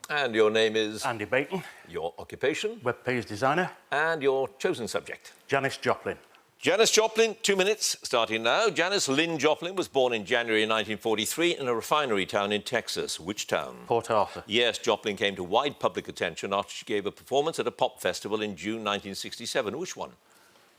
And your name is? Andy Bacon. Your occupation? Web page designer. And your chosen subject? Janis Joplin. Janis Joplin, 2 minutes, starting now. Janis Lynn Joplin was born in January 1943 in a refinery town in Texas. Which town? Port Arthur. Yes, Joplin came to wide public attention after she gave a performance at a pop festival in June 1967. Which one?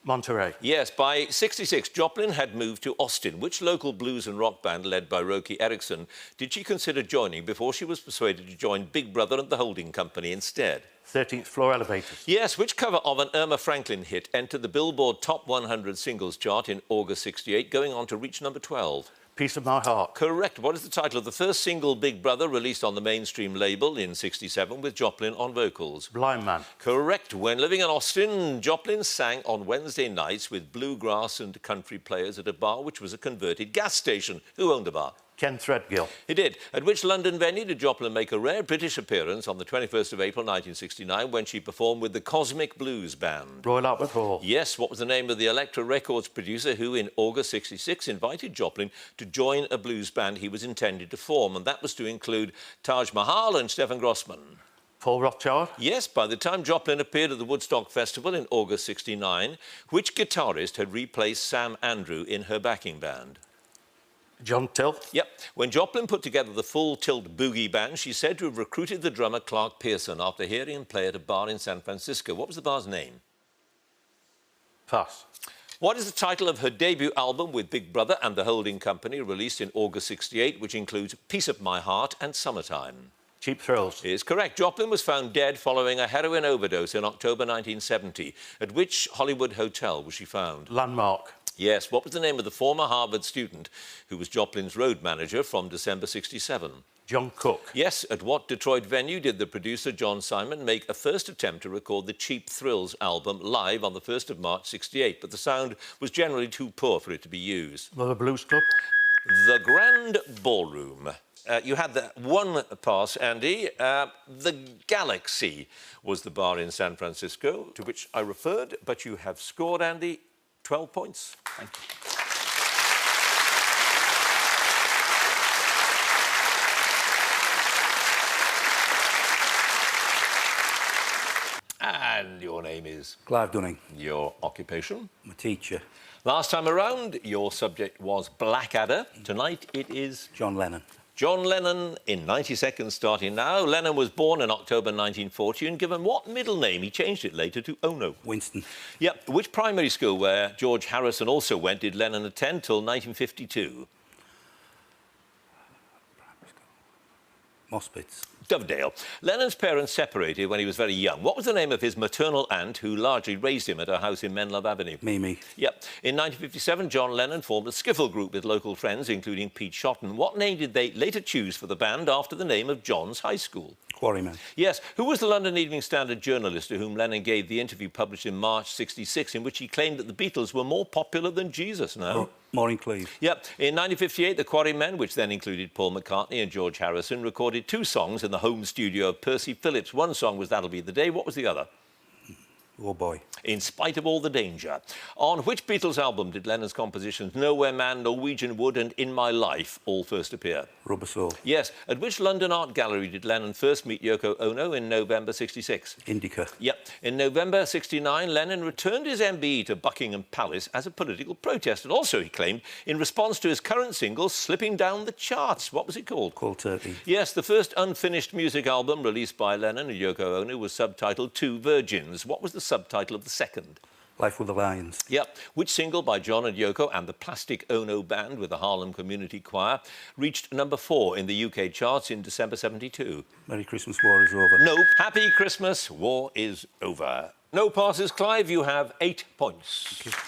Monterey. Yes, by 66, Joplin had moved to Austin. Which local blues and rock band led by Roky Erickson did she consider joining before she was persuaded to join Big Brother and the Holding Company instead? 13th Floor Elevators. Yes, which cover of an Irma Franklin hit entered the Billboard Top 100 Singles chart in August 68, going on to reach number 12? Piece of My Heart. Correct. What is the title of the first single Big Brother released on the mainstream label in 67 with Joplin on vocals? Blind Man. Correct. When living in Austin, Joplin sang on Wednesday nights with bluegrass and country players at a bar which was a converted gas station. Who owned the bar? Ken Threadgill. He did. At which London venue did Joplin make a rare British appearance on the 21st of April 1969 when she performed with the Cosmic Blues Band? Royal Albert Hall. Yes, what was the name of the Elektra Records producer who in August 66 invited Joplin to join a blues band he was intended to form, and that was to include Taj Mahal and Stephen Grossman? Paul Rothchild. Yes, by the time Joplin appeared at the Woodstock Festival in August 69, which guitarist had replaced Sam Andrew in her backing band? John Till. Yep. When Joplin put together the Full Tilt Boogie Band, she's said to have recruited the drummer Clark Pearson after hearing him play at a bar in San Francisco. What was the bar's name? Pass. What is the title of her debut album with Big Brother and the Holding Company, released in August 68, which includes Piece of My Heart and Summertime? Cheap Thrills. Is correct. Joplin was found dead following a heroin overdose in October 1970. At which Hollywood hotel was she found? Landmark. Yes. What was the name of the former Harvard student who was Joplin's road manager from December 67? John Cook. Yes. At what Detroit venue did the producer John Simon make a first attempt to record the Cheap Thrills album live on the 1st of March 68, but the sound was generally too poor for it to be used? Mother Blues Club. The Grand Ballroom. You had that one pass, Andy. The Galaxy was the bar in San Francisco to which I referred, but you have scored, Andy, 12 points. Thank you. And your name is? Clive Dunning. Your occupation? I'm a teacher. Last time around, your subject was Blackadder. Tonight, it is? John Lennon. John Lennon, in 90 seconds starting now. Lennon was born in October 1940 and given what middle name? He changed it later to Ono. Winston. Yep. Which primary school where George Harrison also went did Lennon attend till 1952? Mospitz. Dovedale. Lennon's parents separated when he was very young. What was the name of his maternal aunt who largely raised him at her house in Menlove Avenue? Mimi. Yep. In 1957, John Lennon formed a skiffle group with local friends, including Pete Shotton. What name did they later choose for the band after the name of John's high school? Quarryman. Yes. Who was the London Evening Standard journalist to whom Lennon gave the interview published in March 66 in which he claimed that the Beatles were more popular than Jesus? No. Maureen Cleave. Yep. In 1958, the Quarrymen, which then included Paul McCartney and George Harrison, recorded 2 songs in the home studio of Percy Phillips. One song was That'll Be the Day. What was the other? Oh boy. In Spite of All the Danger. On which Beatles album did Lennon's compositions Nowhere Man, Norwegian Wood and In My Life all first appear? Rubber Soul. Yes. At which London art gallery did Lennon first meet Yoko Ono in November 66? Indica. Yep. In November 69, Lennon returned his MBE to Buckingham Palace as a political protest, and also, he claimed, in response to his current single slipping down the charts. What was it called? Cold Turkey. Yes, the first unfinished music album released by Lennon and Yoko Ono was subtitled Two Virgins. What was the subtitle of the second? Life with the Lions. Yep. Which single by John and Yoko and the Plastic Ono Band with the Harlem Community Choir reached number 4 in the UK charts in December 72? Merry Christmas, War is Over. Nope. Happy Christmas, War is Over. No passes, Clive. You have 8 points. Thank you.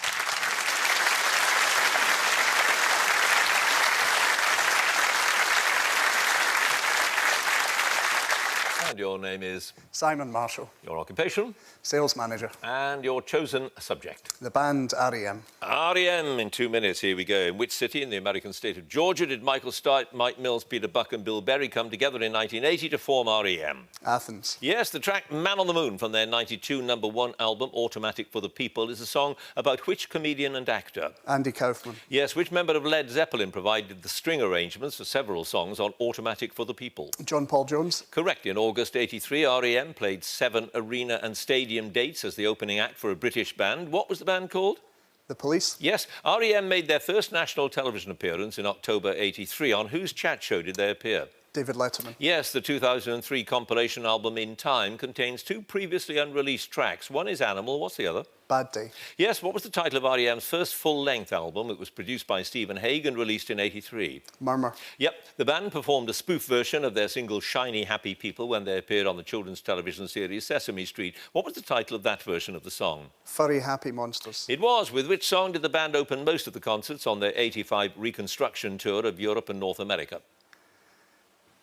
And your name is? Simon Marshall. Your occupation? Sales manager. And your chosen subject? The band REM. REM in 2 minutes. Here we go. In which city in the American state of Georgia did Michael Stipe, Mike Mills, Peter Buck and Bill Berry come together in 1980 to form REM? Athens. Yes, the track Man on the Moon from their 92 #1 album Automatic for the People is a song about which comedian and actor? Andy Kaufman. Yes, which member of Led Zeppelin provided the string arrangements for several songs on Automatic for the People? John Paul Jones. Correct. In August August 83, REM played 7 arena and stadium dates as the opening act for a British band. What was the band called? The Police. Yes, REM made their first national television appearance in October 83. On whose chat show did they appear? David Letterman. Yes, the 2003 compilation album In Time contains 2 previously unreleased tracks. One is Animal, what's the other? Bad Day. Yes, what was the title of REM's first full-length album? It was produced by Stephen Hague and released in 83. Murmur. Yep, the band performed a spoof version of their single Shiny Happy People when they appeared on the children's television series Sesame Street. What was the title of that version of the song? Furry Happy Monsters. It was. With which song did the band open most of the concerts on their 85 reconstruction tour of Europe and North America?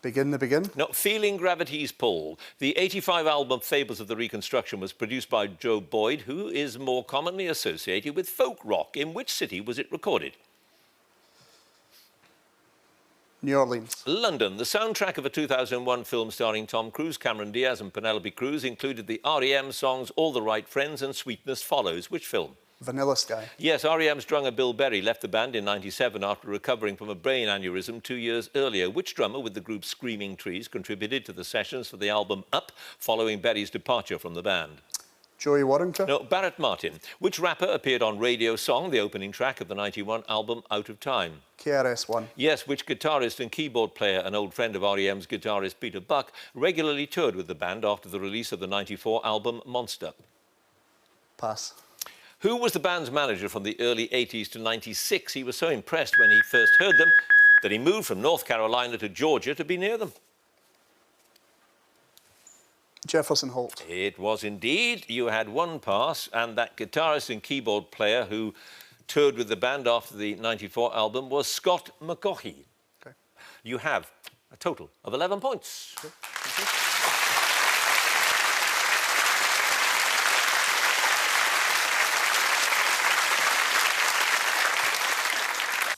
Begin the Begin. No, Feeling Gravity's Pull. The 85 album Fables of the Reconstruction was produced by Joe Boyd, who is more commonly associated with folk rock. In which city was it recorded? New Orleans. London. The soundtrack of a 2001 film starring Tom Cruise, Cameron Diaz and Penelope Cruz included the REM songs All the Right Friends and Sweetness Follows. Which film? Vanilla Sky. Yes, REM's drummer Bill Berry left the band in '97 after recovering from a brain aneurysm 2 years earlier. Which drummer with the group Screaming Trees contributed to the sessions for the album Up following Berry's departure from the band? Joey Warrington. No, Barrett Martin. Which rapper appeared on Radio Song, the opening track of the '91 album Out of Time? KRS-One. Yes, which guitarist and keyboard player, an old friend of REM's guitarist Peter Buck, regularly toured with the band after the release of the '94 album Monster? Pass. Who was the band's manager from the early 80s to '96? He was so impressed when he first heard them that he moved from North Carolina to Georgia to be near them. Jefferson Holt. It was indeed. You had 1 pass, and that guitarist and keyboard player who toured with the band after the '94 album was Scott McCaughey. Okay. You have a total of 11 points. Okay.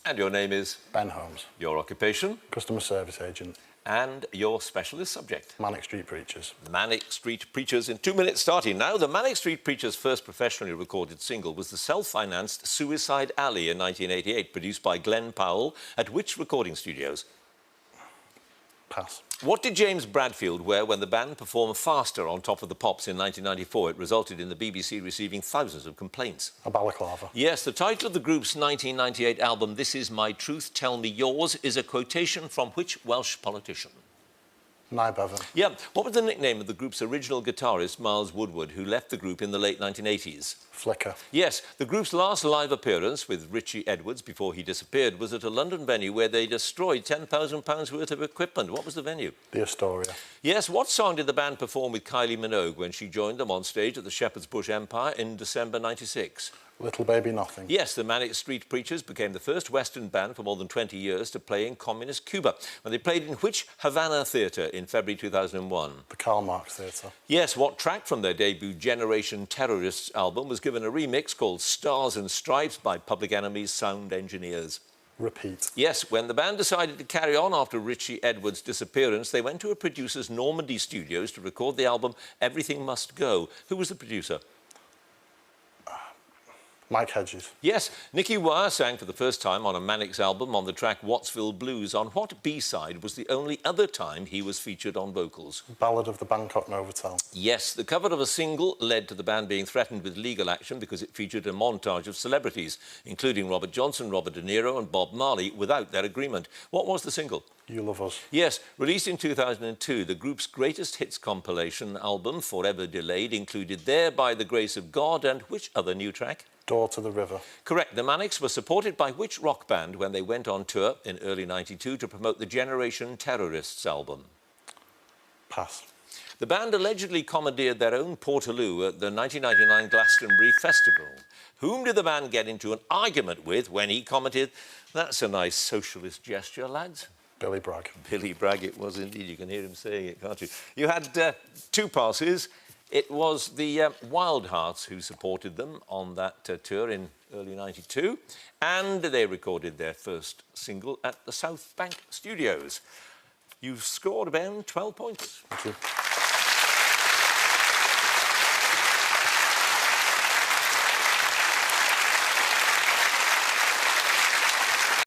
And your name is? Ben Holmes, Your occupation? customer service agent, And your specialist subject? Manic Street Preachers. Manic Street Preachers in 2 minutes starting now. The Manic Street Preachers' first professionally recorded single was the self-financed Suicide Alley in 1988, produced by Glenn Powell at which recording studios? Pass. What did James Bradfield wear when the band performed Faster on Top of the Pops in 1994? It resulted in the BBC receiving thousands of complaints. A balaclava. Yes, the title of the group's 1998 album, This Is My Truth, Tell Me Yours, is a quotation from which Welsh politician? Nye Bevan. Yeah, what was the nickname of the group's original guitarist, Miles Woodward, who left the group in the late 1980s? Flicker. Yes, the group's last live appearance with Richie Edwards before he disappeared was at a London venue where they destroyed £10,000 worth of equipment. What was the venue? The Astoria. Yes, what song did the band perform with Kylie Minogue when she joined them on stage at the Shepherd's Bush Empire in December '96? Little Baby Nothing. Yes, the Manic Street Preachers became the first Western band for more than 20 years to play in communist Cuba. And they played in which Havana theatre in February 2001? The Karl Marx Theatre. Yes, what track from their debut Generation Terrorists album was given a remix called Stars and Stripes by Public Enemy's sound engineers? Repeat. Yes, when the band decided to carry on after Richie Edwards' disappearance, they went to a producer's Normandy studios to record the album Everything Must Go. Who was the producer? Mike Hedges. Yes, Nicky Wire sang for the first time on a Manic's album on the track Wattsville Blues. On what B-side was the only other time he was featured on vocals? Ballad of the Bangkok Novotel. Yes, the cover of a single led to the band being threatened with legal action because it featured a montage of celebrities, including Robert Johnson, Robert De Niro and Bob Marley, without their agreement. What was the single? You Love Us. Yes, released in 2002, the group's greatest hits compilation album, Forever Delayed, included There By the Grace of God and which other new track? Door to the River. Correct. The Manics were supported by which rock band when they went on tour in early '92 to promote the Generation Terrorists album? Pass. The band allegedly commandeered their own Portaloo at the 1999 Glastonbury Festival. Whom did the band get into an argument with when he commented, "That's a nice socialist gesture, lads"? Billy Bragg. Billy Bragg it was indeed. You can hear him saying it, can't you? You had 2 passes. It was the Wild Hearts who supported them on that tour in early '92, and they recorded their first single at the South Bank Studios. You've scored about 12 points. Thank you.